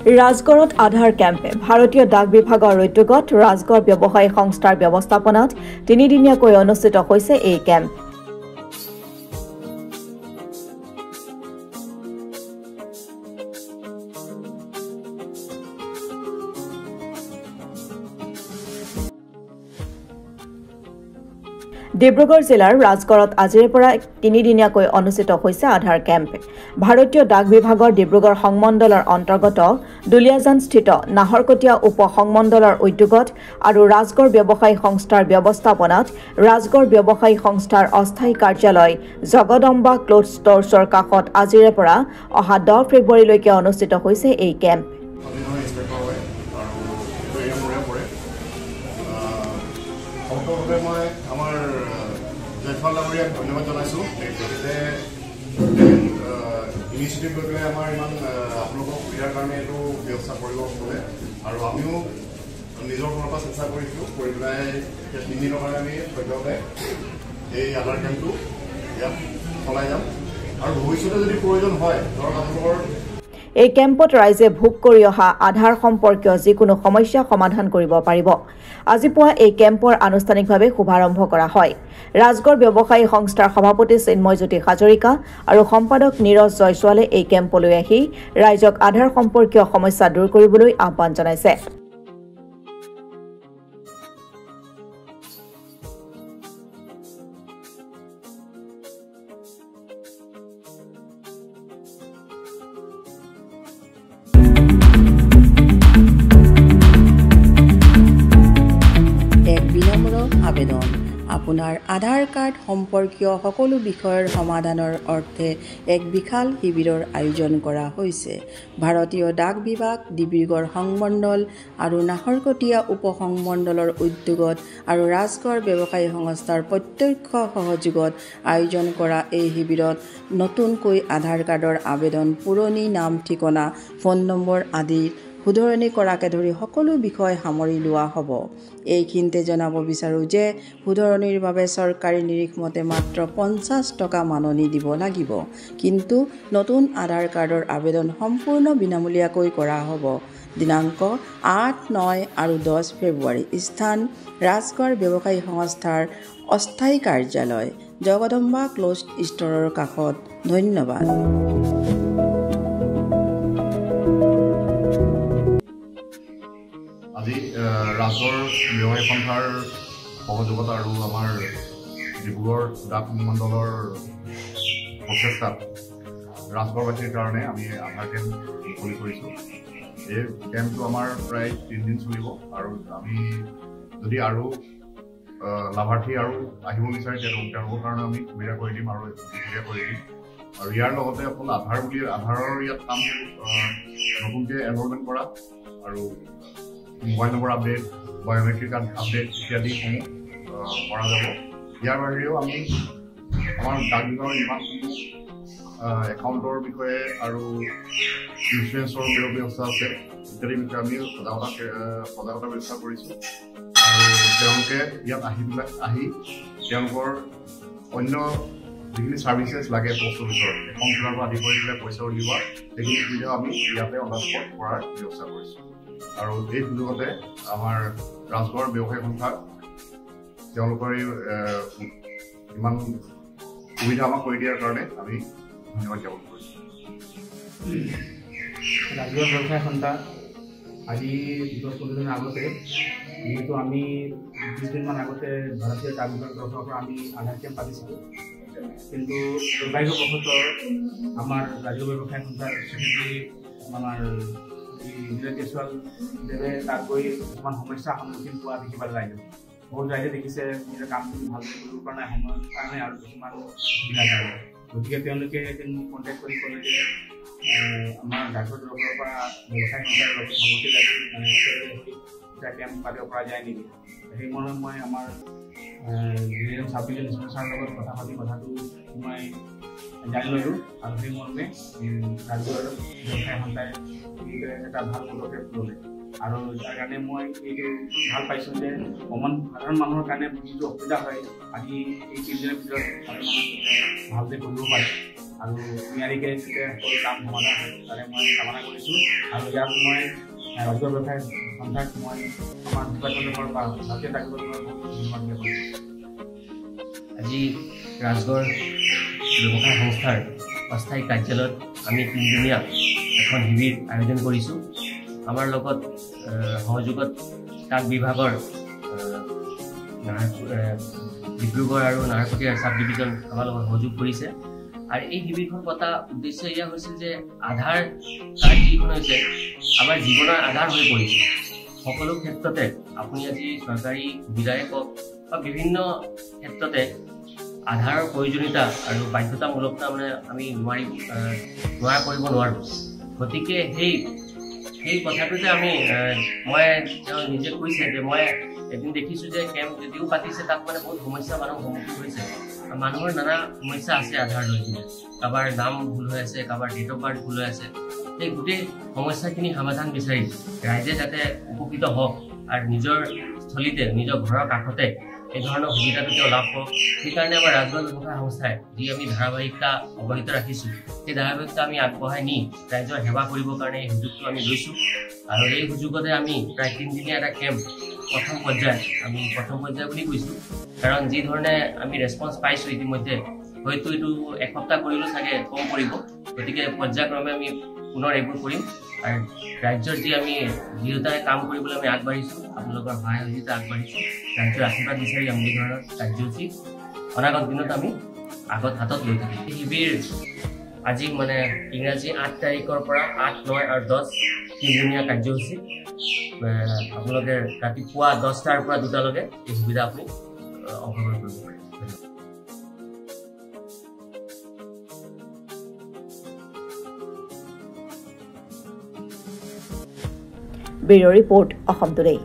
ৰাজগড়ত আধাৰ কেম্পে ভাৰতীয় ডাক বিভাগৰ উদ্যোগত ৰাজগড় ব্যৱসায়ী সংস্থাৰ ব্যৱস্থাপনাত তিনিদিনীয়াকৈ অনুষ্ঠিত হৈছে এই কেম্প। ডিব্ৰুগড় জিলাৰ ৰাজগড়ত আজিৰ পৰা তিনিদিনীয়াকৈ অনুষ্ঠিত হৈছে আধাৰ কেম্প। ভাৰতীয় ডাক বিভাগৰ ডিব্ৰুগড় সংমণ্ডলৰ অন্তৰ্গত দুলিয়াজানস্থিত নাহৰকটীয়া উপ সংমণ্ডলৰ উদ্যোগত আৰু ৰাজগড় ব্যৱসায়ী সংস্থাৰ ব্যৱস্থাপনাত ৰাজগড় ব্যৱসায়ী সংস্থাৰ অস্থায়ী কাৰ্যালয় জগদম্বা ক্লথ ষ্ট'ৰ্ছৰ কাষত আজিৰে পৰা অহা 10 ফেব্ৰুৱাৰীলৈকে অনুষ্ঠিত হৈছে এই কেম্প। আমাৰ জয়ফল ডাঙৰীয়াক ধন্যবাদ জনাইছোঁ তেখেতে ইনিচিয়েটিভ লৈ পেলাই আমাৰ ইমান আপোনালোকক সুবিধাৰ কাৰণে এইটো ব্যৱস্থা কৰিব ক'লে আৰু আমিও নিজৰ ফালৰ পৰা চেষ্টা কৰিছোঁ কৰি পেলাই 3 দিনৰ কাৰণে আমি সদ্যহতে এই আধাৰ কেম্পটো ইয়াত চলাই যাম আৰু ভৱিষ্যতে যদি প্ৰয়োজন হয় ধৰক আপোনালোকৰ এই কেম্পত ৰাইজে ভোগ কৰি অহা আধাৰ সম্পৰ্কীয় যিকোনো সমস্যা সমাধান কৰিব পাৰিব। আজি পুৱা এই কেম্পৰ আনুষ্ঠানিকভাৱে শুভাৰম্ভ কৰা হয়। ৰাজগড় ব্যৱসায়ী সংস্থাৰ সভাপতি চিন্ময়জ্যোতি হাজৰিকা আৰু সম্পাদক নীৰজ জয়ছোৱালে এই কেম্পলৈ আহি ৰাইজক আধাৰ সম্পৰ্কীয় সমস্যা দূৰ কৰিবলৈ আহ্বান জনাইছে। আবেদন আপোনাৰ আধাৰ কাৰ্ড সম্পৰ্কীয় সকলো বিষয়ৰ সমাধানৰ অৰ্থে এক বিশাল শিবিৰৰ আয়োজন কৰা হৈছে। ভাৰতীয় ডাক বিভাগ, ডিব্ৰুগড় সংমণ্ডল আৰু নাহৰকটীয়া উপ সংমণ্ডলৰ উদ্যোগত আৰু ৰাজগড় ব্যৱসায়ী সংস্থাৰ প্ৰত্যক্ষ সহযোগত আয়োজন কৰা এই শিবিৰত নতুনকৈ আধাৰ কাৰ্ডৰ আবেদন, পুৰণি নাম, ঠিকনা, ফোন নম্বৰ আদিৰ শুধৰণি কৰাকে ধৰি সকলো বিষয় সামৰি লোৱা হ'ব। এইখিনিতে জনাব বিচাৰোঁ যে শুধৰণিৰ বাবে চৰকাৰী নিৰীখ মতে মাত্ৰ 50 টকা মাননি দিব লাগিব। কিন্তু নতুন আধাৰ কাৰ্ডৰ আবেদন সম্পূৰ্ণ বিনামূলীয়াকৈ কৰা হ'ব। দিনাংক 8, 9 আৰু 10 ফেব্ৰুৱাৰী। স্থান ৰাজগড় ব্যৱসায়ী সংস্থাৰ অস্থায়ী কাৰ্যালয় জগদম্বা ক্লথ ষ্ট'ৰৰ কাষত। ধন্যবাদ। আজি ৰাজগড় ব্যৱসায়ী সংস্থাৰ সহযোগত আৰু আমাৰ ডিব্ৰুগড় ডাক মণ্ডলৰ প্ৰচেষ্টাত ৰাজগড়বাসীৰ কাৰণে আমি আধাৰ কেম্প মুকলি কৰিছোঁ। এই কেম্পটো আমাৰ প্ৰায় 3 দিন চলিব আৰু আমি যদি আৰু লাভাৰ্থী আৰু আহিব বিচাৰে তেওঁলোকৰ কাৰণে আমি সুবিধা কৰি দিম আৰু সুবিধা কৰি দিম। আৰু ইয়াৰ লগতে অকল আধাৰৰ ইয়াত কাম নতুনকৈ এনৰলমেণ্ট কৰা আৰু mobile number update, biometric update ইত্যাদিসমূহ কৰা যাব। ইয়াৰ বাহিৰেও আমি আমাৰ ডাক বিভাগৰ যিমানসমূহ একাউণ্টৰ বিষয়ে আৰু ইঞ্চুৰেঞ্চৰ ব্যৱস্থা আছে ইত্যাদিৰ বিষয়ে আমি সজাগতা ব্যৱস্থা কৰিছোঁ আৰু তেওঁলোকে ইয়াত আহি তেওঁলোকৰ অন্য যিখিনি ছাৰ্ভিচেছ লাগে পোষ্ট অফিচৰ একাউণ্ট খোলাৰ পৰা আদি কৰি পেলাই পইচা উলিওৱা সেইখিনি সুবিধাও আমি ইয়াতে অন দ্য স্পট কৰাৰ ব্যৱস্থা কৰিছোঁ। আৰু এই সুযোগতে আমাৰ ৰাজগড় ব্যৱসায়ী সংস্থাক তেওঁলোকৰ ইমান সুবিধা আমাক কৰি দিয়াৰ কাৰণে আমি ধন্যবাদ জ্ঞাপন কৰিছোঁ। ৰাজগড় ব্যৱসায়ী সংস্থা আজি 10-15 দিন আগতে যিহেতু আমি 20 দিনমান আগতে ভাৰতীয় ডাক বিভাগৰ তৰফৰ পৰা আমি আধাৰ কেম্প পাতিছিলোঁ, কিন্তু দুৰ্ভাগ্যবশতঃ আমাৰ ৰাজগড় ব্যৱসায়ী সংস্থাৰ ছেক্ৰেটাৰী আমাৰ কেশৱাল দেৱে তাত গৈ কিছুমান সমস্যাৰ সন্মুখীন হোৱা দেখিবলৈ ৰাইজে বহুত ৰাইজে দেখিছে নিজৰ কামখিনি ভালকৈ কৰিব পৰা নাই সময়ৰ কাৰণে আৰু কিছুমান সুবিধাৰ কাৰণে। গতিকে তেওঁলোকে মোক কণ্টেক্ট কৰি ক'লে যে আমাৰ ডাকঘৰ তৰফৰ পৰা ব্যৱসায়ী সংস্থাৰ লগত সমষ্টি ৰাখি এটা কেম্প পাতিব পৰা যায় নেকি। সেই মৰ্মে মই আমাৰ চাব ডিভিজন ইনস্পেক্টৰৰ লগত কথা পাতি কথাটো মই জানি ল'লোঁ আৰু সেই মৰ্মে ৰাজগড় ব্যৱসায়ী সংস্থাই এটা ভাল পদক্ষেপ ল'লে আৰু তাৰ কাৰণে মই এইটো ভাল পাইছোঁ যে সাধাৰণ মানুহৰ কাৰণে যিটো অসুবিধা হয় আজি এই 3 দিনৰ ভিতৰত ভালকৈ কৰিব পাৰে আৰু নিয়াৰিকৈ সকলো কাম সমাধান হয় তাৰে মই কামনা কৰিছোঁ আৰু ইয়াত মই ৰাজহুৱা ব্যৱসায় সন্থাক মই আমাৰ ডিপাৰ্টমেণ্টৰ পৰা ভাৰতীয় ডাক বিভাগৰ ধন্যবাদ কৰিছোঁ। আজি ৰাজগড় ব্যৱসায় সংস্থাৰ অস্থায়ী কাৰ্যালয়ত আমি 3দিনীয়া এখন শিবিৰ আয়োজন কৰিছোঁ। আমাৰ লগত সহযোগত ডাক বিভাগৰ ডিব্ৰুগড় আৰু নাহৰকটীয়া চাব ডিভিজন আমাৰ লগত সহযোগ কৰিছে। আৰু এই শিবিৰখন পতা উদ্দেশ্য এয়া হৈছিল যে আধাৰ কাৰ্ড যিখন হৈছে আমাৰ জীৱনৰ আধাৰ হৈ পৰিছে। সকলো ক্ষেত্ৰতে আপুনি আজি চৰকাৰী সুবিধাই কওক বা বিভিন্ন ক্ষেত্ৰতে আধাৰৰ প্ৰয়োজনীয়তা আৰু বাধ্যতামূলকতা মানে আমি নোৱাৰা কৰিব নোৱাৰোঁ। গতিকে সেই কথাটোতে আমি মই নিজে কৈছে যে মই এদিন দেখিছোঁ যে কেম্প যদিও পাতিছে তাত মানে বহুত সমস্যা মানুহৰ সন্মুখীন হৈছে। মানুহৰ নানা সমস্যা আছে আধাৰ লৈ কিনে, কাৰোবাৰ নাম ভুল হৈ আছে, কাৰোবাৰ ডেট অফ বাৰ্থ ভুল হৈ আছে। সেই গোটেই সমস্যাখিনি সমাধান বিচাৰি ৰাইজে যাতে উপকৃত হওক আৰু নিজৰ স্থলীতে নিজৰ ঘৰৰ কাষতে এই ধৰণৰ সুবিধাটো তেওঁ লাভ কৰক। সেইকাৰণে আমাৰ ৰাজগড় ব্যৱসায় সংস্থাই যি আমি ধাৰাবাহিকতা অব্যাহত ৰাখিছোঁ সেই ধাৰাবাহিকতা আমি আগবঢ়াই নি ৰাইজৰ সেৱা কৰিবৰ কাৰণে এই সুযোগটো আমি লৈছোঁ। আৰু এই সুযোগতে আমি প্ৰায় 3দিনীয়া এটা কেম্প প্ৰথম পৰ্যায় বুলি কৈছোঁ, কাৰণ যি ধৰণে আমি ৰেছপন্স পাইছোঁ ইতিমধ্যে হয়তো এইটো এসপ্তাহ কৰিলেও চাগে কম পৰিব। গতিকে পৰ্যায়ক্ৰমে আমি পুনৰ এইবোৰ কৰিম আৰু ৰাজ্যৰ যি আমি দৃঢ়তাৰে কাম কৰিবলৈ আমি আগবাঢ়িছোঁ, আপোনালোকৰ সহায় সহযোগিতা আগবাঢ়িছোঁ, ৰাজ্যৰ আশীৰ্বাদ বিচাৰি আমি এই ধৰণৰ কাৰ্যসূচী অনাগত দিনত আমি হাতত লৈ থাকিম। এই শিবিৰ আজি মানে ইংৰাজী 8 তাৰিখৰ পৰা 8, 9 আৰু 10 3দিনীয়া কাৰ্যসূচী। আপোনালোকে ৰাতিপুৱা 10টাৰ পৰা 2টালৈকে এই সুবিধা আপুনি অংশগ্ৰহণ কৰিব পাৰে। Bureau' report Assam today.